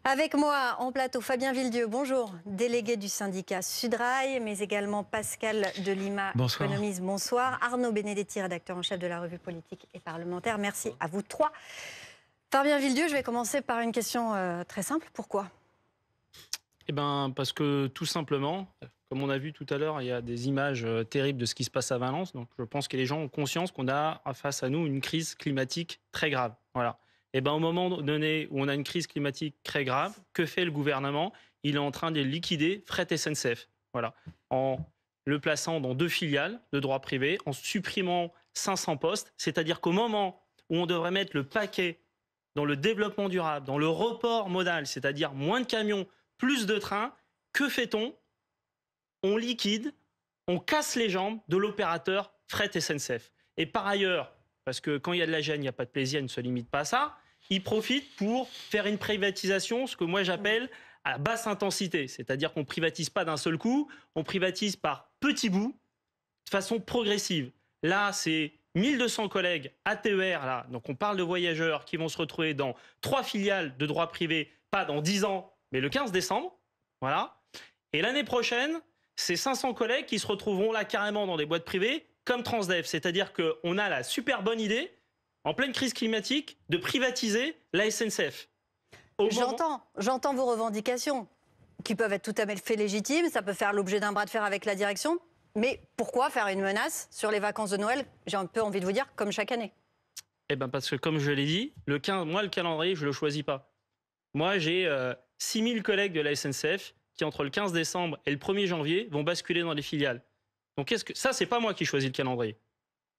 Avec moi en plateau, Fabien Villedieu, bonjour, délégué du syndicat Sudrail, mais également Pascal Delima, Bonsoir. économiste, bonsoir. Arnaud Benedetti, rédacteur en chef de la revue politique et parlementaire. Merci à vous trois. Fabien Villedieu, je vais commencer par une question très simple. Pourquoi? Eh ben, parce que tout simplement, comme on a vu tout à l'heure, il y a des images terribles de ce qui se passe à Valence. Donc je pense que les gens ont conscience qu'on a face à nous une crise climatique très grave. Voilà. Et ben, au moment donné où on a une crise climatique très grave, que fait le gouvernement? Il est en train de liquider Fret SNCF. Voilà. En le plaçant dans 2 filiales de droit privé, en supprimant 500 postes. C'est-à-dire qu'au moment où on devrait mettre le paquet dans le développement durable, dans le report modal, c'est-à-dire moins de camions, plus de trains, que fait-on? On liquide, on casse les jambes de l'opérateur Fret SNCF. Et par ailleurs, parce que quand il y a de la gêne, il n'y a pas de plaisir, il ne se limite pas à ça, il profite pour faire une privatisation, ce que moi j'appelle à basse intensité. C'est-à-dire qu'on ne privatise pas d'un seul coup, on privatise par petits bouts, de façon progressive. Là, c'est 1200 collègues ATER, là, donc on parle de voyageurs qui vont se retrouver dans 3 filiales de droit privé, pas dans 10 ans, mais le 15 décembre. Voilà. Et l'année prochaine, c'est 500 collègues qui se retrouveront là carrément dans des boîtes privées comme Transdev. C'est-à-dire qu'on a la super bonne idée, en pleine crise climatique, de privatiser la SNCF. J'entends vos revendications qui peuvent être tout à fait légitimes. Ça peut faire l'objet d'un bras de fer avec la direction. Mais pourquoi faire une menace sur les vacances de Noël? J'ai un peu envie de vous dire, comme chaque année. Eh ben parce que, comme je l'ai dit, moi, le calendrier, je ne le choisis pas. Moi, j'ai 6000 collègues de la SNCF qui, entre le 15 décembre et le 1er janvier, vont basculer dans les filiales. Donc, ça, c'est pas moi qui choisis le calendrier.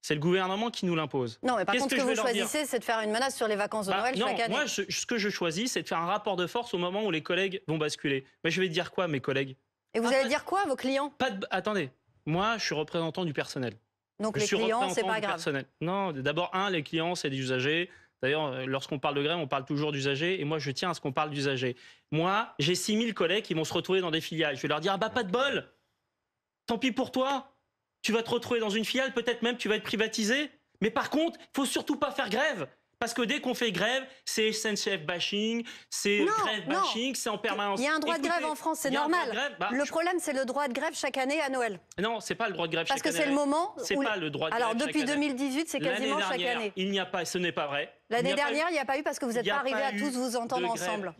C'est le gouvernement qui nous l'impose. Non, mais par contre, ce que vous choisissez, c'est de faire une menace sur les vacances de Noël chaque année. Moi, ce que je choisis, c'est de faire un rapport de force au moment où les collègues vont basculer. Mais je vais dire quoi, mes collègues? Et vous allez dire quoi à vos clients? Attendez, moi, je suis représentant du personnel. Donc les clients, c'est pas grave. Non, d'abord, les clients, c'est des usagers. D'ailleurs, lorsqu'on parle de grève, on parle toujours d'usagers. Et moi, je tiens à ce qu'on parle d'usagers. Moi, j'ai 6000 collègues qui vont se retrouver dans des filiales. Je vais leur dire, pas de bol. Tant pis pour toi. Tu vas te retrouver dans une filiale, peut-être même tu vas être privatisé. Mais par contre, il faut surtout pas faire grève. Parce que dès qu'on fait grève, c'est SNCF bashing, c'est grève bashing, c'est en permanence. Il y a un droit de grève en France, c'est normal. Le problème, c'est le droit de grève chaque année à Noël. Non, c'est pas le droit de grève chaque année. Parce que c'est le moment. C'est pas le droit de grève. Alors depuis 2018, c'est quasiment chaque année. Il n'y a pas, ce n'est pas vrai. L'année dernière, il n'y a pas eu parce que vous n'êtes pas arrivés à tous vous entendre ensemble.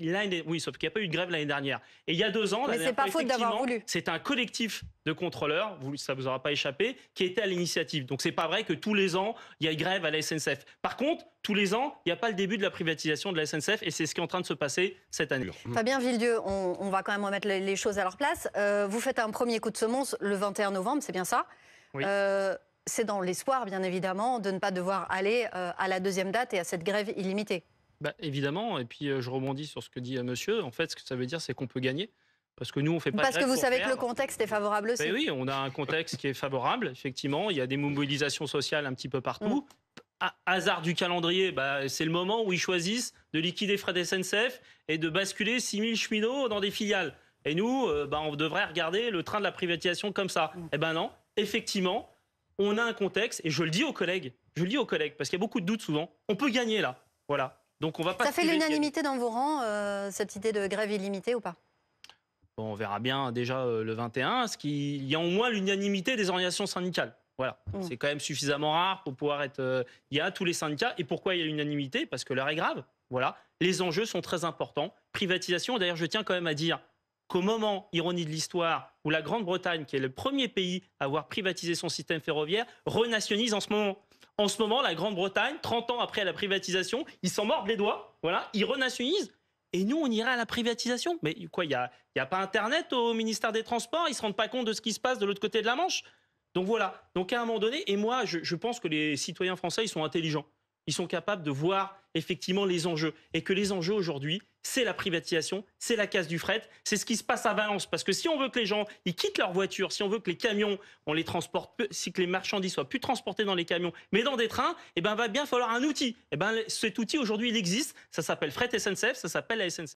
Oui, sauf qu'il n'y a pas eu de grève l'année dernière. Et il y a 2 ans, mais c'est pas faute d'avoir voulu. C'est un collectif de contrôleurs, ça vous aura pas échappé, qui était à l'initiative. Donc c'est pas vrai que tous les ans il y a une grève à la SNCF. Par contre, tous les ans, il n'y a pas le début de la privatisation de la SNCF et c'est ce qui est en train de se passer cette année. Fabien Villedieu, on va quand même remettre les choses à leur place. Vous faites un premier coup de semonce le 21 novembre, c'est bien ça? Oui. C'est dans l'espoir, bien évidemment, de ne pas devoir aller à la deuxième date et à cette grève illimitée. Évidemment, et puis je rebondis sur ce que dit monsieur. En fait, ce que ça veut dire, c'est qu'on peut gagner. Parce que nous, on fait pas Parce de grève que vous savez faire. que le contexte est favorable aussi. Oui, on a un contexte qui est favorable, effectivement. Il y a des mobilisations sociales un petit peu partout. Hasard du calendrier, c'est le moment où ils choisissent de liquider Fret SNCF et de basculer 6000 cheminots dans des filiales. Et nous, on devrait regarder le train de la privatisation comme ça. Eh ben non, effectivement, on a un contexte, et je le dis aux collègues, parce qu'il y a beaucoup de doutes souvent, on peut gagner là. Voilà. Donc on va pas. Ça fait l'unanimité dans vos rangs, cette idée de grève illimitée ou pas? Bon, on verra bien déjà le 21, il y a au moins l'unanimité des organisations syndicales. Voilà, c'est quand même suffisamment rare pour pouvoir être... il y a tous les syndicats. Et pourquoi il y a l'unanimité? Parce que l'heure est grave. Voilà, les enjeux sont très importants. Privatisation, d'ailleurs, je tiens quand même à dire qu'au moment, ironie de l'histoire, où la Grande-Bretagne, qui est le premier pays à avoir privatisé son système ferroviaire, renationalise en ce moment. En ce moment, la Grande-Bretagne, 30 ans après la privatisation, ils s'en mordent les doigts, voilà, ils renationalisent. Et nous, on irait à la privatisation. Mais quoi, il y a pas Internet au ministère des Transports? Ils ne se rendent pas compte de ce qui se passe de l'autre côté de la Manche? Donc voilà. Donc à un moment donné, et moi, je pense que les citoyens français, ils sont intelligents. Ils sont capables de voir effectivement les enjeux. Et que les enjeux aujourd'hui, c'est la privatisation, c'est la casse du fret, c'est ce qui se passe à Valence. Parce que si on veut que les gens ils quittent leur voiture, si on veut que les camions, on les transporte, si que les marchandises soient plus transportées dans les camions, mais dans des trains, va bien falloir un outil. Cet outil aujourd'hui, il existe. Ça s'appelle Fret SNCF, ça s'appelle la SNCF.